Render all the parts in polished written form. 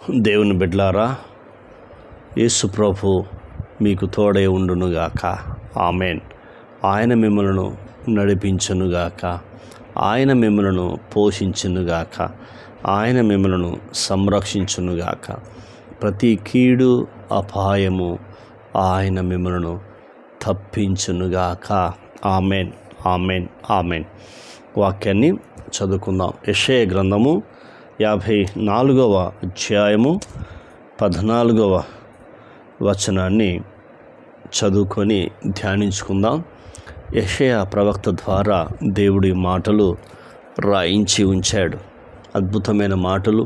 దేవుని బిడ్డలారా, యేసు ప్రభు మీకు తోడై ఉండునుగాక. ఆమెన్. ఆయన మిమ్మలను నడిపించునుగాక, ఆయన మిమ్మలను పోషించునుగాక, ఆయన మిమ్మలను సంరక్షించునుగాక. ప్రతి కీడు అపాయము ఆయన మిమ్మలను తప్పించునుగాక. Amen, amen, amen. వాక్యాన్ని చదువుకుందాం. యెషయా గ్రంథము 54వ అధ్యాయము 14వ వచనాన్ని చదువుకొని ధ్యానించుకుందాం. యెషయా ప్రవక్త ద్వారా దేవుడి మాటలు రాయించి ఉంచాడు. అద్భుతమైన మాటలు,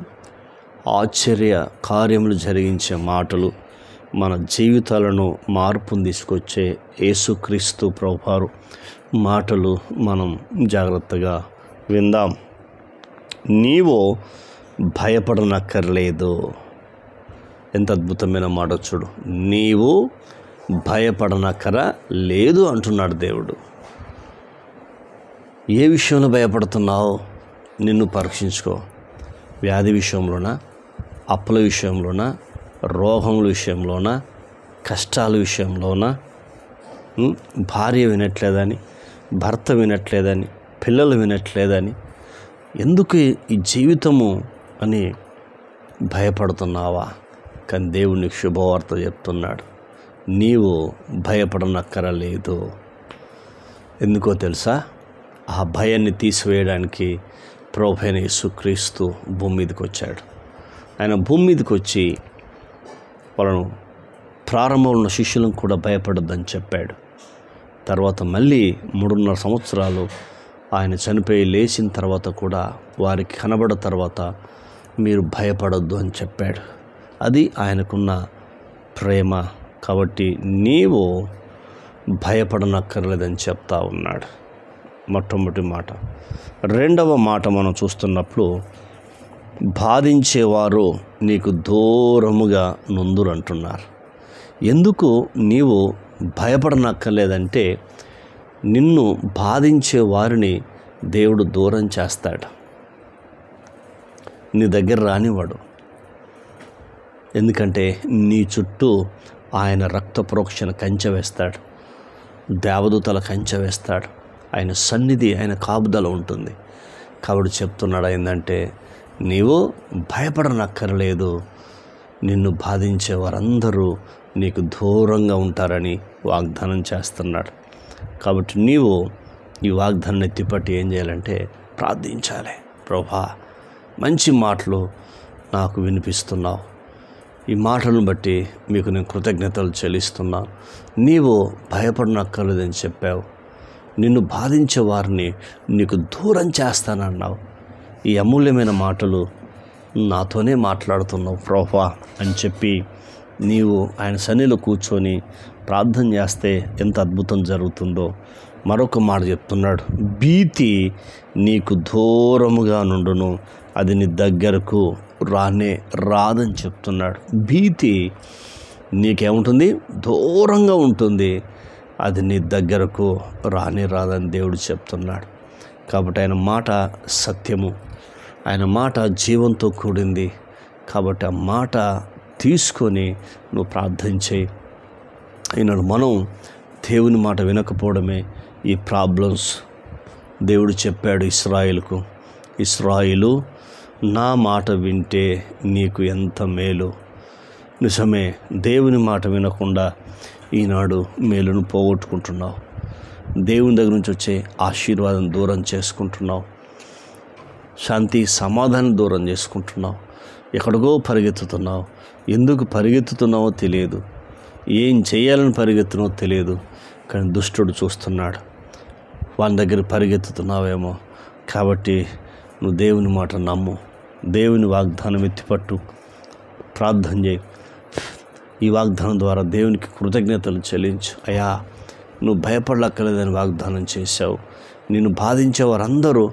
ఆశ్చర్య కార్యములు జరిగించే మాటలు, మన జీవితాలను మార్పును తీసుకొచ్చే యేసుక్రీస్తు ప్రభువారు మాటలు మనం జాగ్రత్తగా విందాం. నీవు భయపడనక్కర్లేదు. ఎంత అద్భుతమైన మాట చూడు. నీవు భయపడనక్కర లేదు అంటున్నాడు దేవుడు. ఏ విషయంలో భయపడుతున్నావు? నిన్ను పరీక్షించుకో. వ్యాధి విషయంలోనా, అప్పుల విషయంలోనా, రోగముల విషయంలోనా, కష్టాల విషయంలోనా, భార్య వినట్లేదని, భర్త వినట్లేదని, పిల్లలు వినట్లేదని, ఎందుకు ఈ జీవితము అని భయపడుతున్నావా? కానీ దేవునికి శుభవార్త చెప్తున్నాడు. నీవు భయపడనక్కరలేదు. ఎందుకో తెలుసా? ఆ భయాన్ని తీసివేయడానికి ప్రభువైన యేసుక్రీస్తు భూమి మీదకి వచ్చాడు. ఆయన భూమి మీదకి వచ్చి వాళ్ళను ప్రారంభంలో ఉన్న శిష్యులను కూడా భయపడొద్దని చెప్పాడు. తర్వాత మళ్ళీ 3.5 సంవత్సరాలు ఆయన చనిపోయి లేచిన తర్వాత కూడా వారికి కనబడ తర్వాత మీరు భయపడొద్దు అని చెప్పాడు. అది ఆయనకున్న ప్రేమ. కాబట్టి నీవు భయపడనక్కర్లేదని చెప్తా ఉన్నాడు. మొట్టమొదటి మాట. రెండవ మాట మనం చూస్తున్నప్పుడు, బాధించేవారు నీకు దూరముగా నుందురు అంటున్నారు. ఎందుకు నీవు భయపడనక్కర్లేదంటే, నిన్ను బాధించే వారిని దేవుడు దూరం చేస్తాడు. నీ దగ్గర రానివాడు. ఎందుకంటే నీ చుట్టూ ఆయన రక్త ప్రోక్షణ కంచె వేస్తాడు, దేవదూతల కంచె వేస్తాడు. ఆయన సన్నిధి, ఆయన కాపుదల ఉంటుంది. కాబట్టి చెప్తున్నాడు ఏంటంటే, నీవు భయపడనక్కర్లేదు. నిన్ను బాధించే వారందరూ నీకు దూరంగా ఉంటారని వాగ్దానం చేస్తున్నాడు. కాబట్టి నీవు ఈ వాగ్దానాన్ని ఎత్తిపట్టి ఏం చేయాలంటే ప్రార్థించాలి. ప్రభువా, మంచి మాటలు నాకు వినిపిస్తున్నావు. ఈ మాటలను బట్టి మీకు నేను కృతజ్ఞతలు చెల్లిస్తున్నాను. నీవు భయపడనక్కర్లేదని చెప్పావు. నిన్ను బాధించే వారిని నీకు దూరం చేస్తానన్నావు. ఈ అమూల్యమైన మాటలు నాతోనే మాట్లాడుతున్నావు ప్రభువా అని చెప్పి నీవు ఆయన సన్నిధిలో కూర్చొని ప్రార్థన చేస్తే ఎంత అద్భుతం జరుగుతుందో మరొక మాట చెప్తున్నాడు. భీతి నీకు దూరముగా నుండును, అది నీ దగ్గరకు రానే రాదని చెప్తున్నాడు. భీతి నీకేముంటుంది? దూరంగా ఉంటుంది. అది నీ దగ్గరకు రానే రాదని దేవుడు చెప్తున్నాడు. కాబట్టి ఆయన మాట సత్యము, ఆయన మాట జీవంతో కూడింది. కాబట్టి ఆ మాట తీసుకొని నువ్వు ప్రార్థన చేయి. ఈనాడు మనం దేవుని మాట వినకపోవడమే ఈ ప్రాబ్లమ్స్. దేవుడు చెప్పాడు ఇశ్రాయేలుకు, ఇశ్రాయేలు నా మాట వింటే నీకు ఎంత మేలు. నిజమే, దేవుని మాట వినకుండా ఈనాడు మేలును పోగొట్టుకుంటున్నావు. దేవుని దగ్గర నుంచి వచ్చే ఆశీర్వాదం దూరం చేసుకుంటున్నావు. శాంతి సమాధానం దూరం చేసుకుంటున్నావు. ఎక్కడికో పరిగెత్తుతున్నావు. ఎందుకు పరిగెత్తుతున్నావో తెలియదు, ఏం చేయాలని పరిగెత్తున్నావో తెలియదు. కానీ దుష్టుడు చూస్తున్నాడు. వాళ్ళ దగ్గర పరిగెత్తుతున్నావేమో. కాబట్టి నువ్వు దేవుని మాట నమ్ము, దేవుని వాగ్దానం ఎత్తిపట్టు, ప్రార్థన చేయి. ఈ వాగ్దానం ద్వారా దేవునికి కృతజ్ఞతలు చెల్లించు. అయ్యా, నువ్వు భయపడక్కర్లేదని వాగ్దానం చేశావు. నిన్ను బాధించే వారందరూ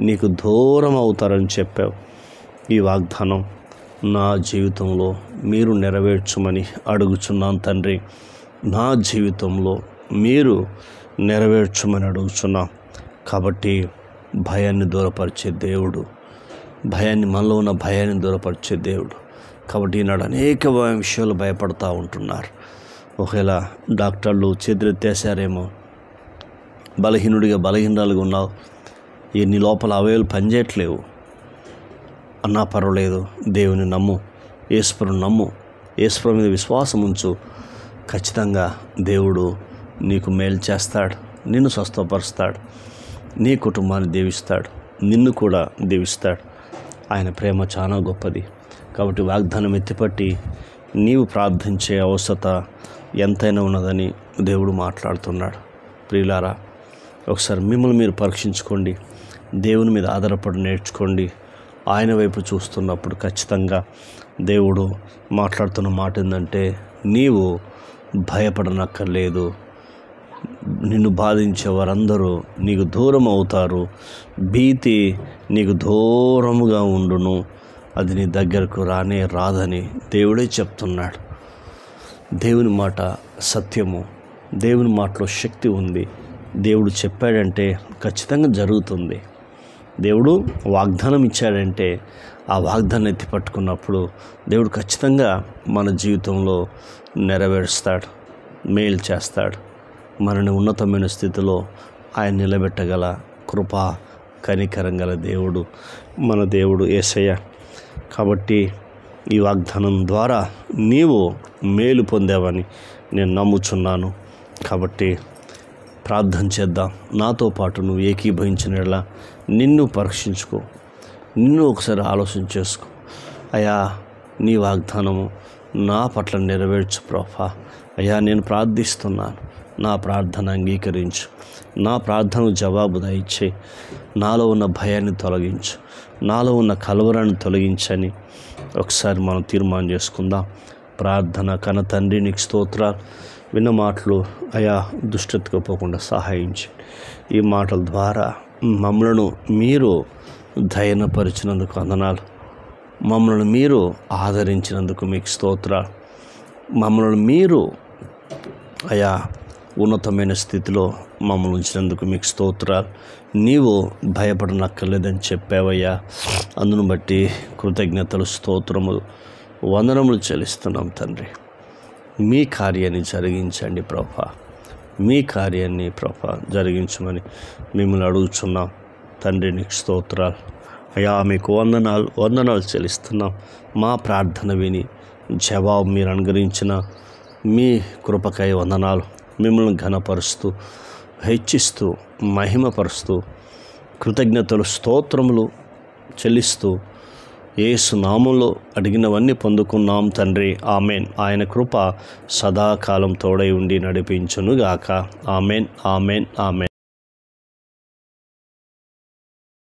నీకు దూరం అవుతారని చెప్పావు. ఈ వాగ్దానం నా జీవితంలో మీరు నెరవేర్చమని అడుగుచున్నాను తండ్రి. నా జీవితంలో మీరు నెరవేర్చమని అడుగుచున్నాం. కాబట్టి భయాన్ని దూరపరిచే దేవుడు, భయాన్ని, మనలో ఉన్న భయాన్ని దూరపరిచే దేవుడు, కాబట్టి ఈనాడు అనేక విషయాలు భయపడుతూ ఉంటున్నారు. ఒకవేళ డాక్టర్లు చేతులెత్తేసారేమో, బలహీనరాలుగా ఉన్నావు, నీ లోపల అవయవాలు పనిచేయట్లేవు అన్నా పర్వాలేదు, దేవుని నమ్ము, యేసుప్రభుని నమ్ము, యేసుప్రభు మీద విశ్వాసం ఉంచు. ఖచ్చితంగా దేవుడు నీకు మేలు చేస్తాడు, నిన్ను స్వస్థపరుస్తాడు, నీ కుటుంబాన్ని దీవిస్తాడు, నిన్ను కూడా దీవిస్తాడు. ఆయన ప్రేమ చాలా గొప్పది. కాబట్టి వాగ్దానం ఎత్తిపట్టి నీవు ప్రార్థించే అవసరత ఎంతైనా ఉన్నదని దేవుడు మాట్లాడుతున్నాడు. ప్రియులారా, ఒకసారి మిమ్మల్ని మీరు పరీక్షించుకోండి, దేవుని మీద ఆధారపడి నేర్చుకోండి. ఆయన వైపు చూస్తున్నప్పుడు ఖచ్చితంగా దేవుడు మాట్లాడుతున్న మాట ఏంటంటే, నీవు భయపడనక్కర్లేదు, నిన్ను బాధించే వారందరూ నీకు దూరం అవుతారు, భీతి నీకు దూరముగా ఉండును, అది నీ దగ్గరకు రానే రాదని దేవుడే చెప్తున్నాడు. దేవుని మాట సత్యము, దేవుని మాటలో శక్తి ఉంది. దేవుడు చెప్పాడంటే ఖచ్చితంగా జరుగుతుంది. దేవుడు వాగ్దానం ఇచ్చాడంటే ఆ వాగ్దానం ఎత్తి పట్టుకున్నప్పుడు దేవుడు ఖచ్చితంగా మన జీవితంలో నెరవేరుస్తాడు, మేలు చేస్తాడు. మనని ఉన్నతమైన స్థితిలో ఆయన నిలబెట్టగల కృపా కనికరం గల దేవుడు మన దేవుడు యేసయ్య. కాబట్టి ఈ వాగ్దానం ద్వారా నీవు మేలు పొందావని నేను నమ్ముచున్నాను. కాబట్టి ప్రార్థన చేద్దాం. నాతో పాటు నువ్వు ఏకీభవించినలా నిన్ను పరీక్షించుకో, నిన్ను ఒకసారి ఆలోచన చేసుకో. అయ్యా, నీ వాగ్దానము నా పట్ల నెరవేర్చు ప్రభా. అయ్యా, నేను ప్రార్థిస్తున్నాను, నా ప్రార్థన అంగీకరించు, నా ప్రార్థనకు జవాబు దయచే, నాలో ఉన్న భయాన్ని తొలగించు, నాలో ఉన్న కలవరాన్ని తొలగించని ఒకసారి మనం తీర్మానం చేసుకుందాం. ప్రార్థన. కన్న తండ్రి, నీకు స్తోత్రాలు. విన్న మాటలు అయా దుష్టతకు పోకుండా సహాయించి, ఈ మాటల ద్వారా మమ్మలను మీరు ధైర్యపరిచినందుకు వందనాలు, మమ్మల్ని మీరు ఆదరించినందుకు మీకు స్తోత్రాలు, మమ్మల్ని మీరు అయా ఉన్నతమైన స్థితిలో మమ్మల్ని ఉంచినందుకు మీకు స్తోత్రాలు. నీవు భయపడనక్కర్లేదని చెప్పావయ్యా. అందును బట్టి కృతజ్ఞతలు, స్తోత్రములు, వందనములు చెల్లిస్తున్నాం తండ్రి. మీ కార్యాన్ని జరిగించండి ప్రభా, మీ కార్యాన్ని ప్రభా జరిగించమని మిమ్మల్ని అడుగుచున్నాం తండ్రి. నీకు స్తోత్రాలు అయ్యా, మీకు వందనాలు చెల్లిస్తున్నాం. మా ప్రార్థన విని జవాబు మీరు అనుగ్రహించిన మీ కృపకై వందనాలు. మిమ్మల్ని ఘనపరుస్తూ, హెచ్చిస్తూ, మహిమపరుస్తూ, కృతజ్ఞతలు, స్తోత్రములు చెల్లిస్తూ యేసు నామములో అడిగినవన్నీ పొందుకున్నాం తండ్రి. ఆమెన్. ఆయన కృప సదాకాలం తోడై ఉండి నడిపించునుగాక. Amen, amen, amen.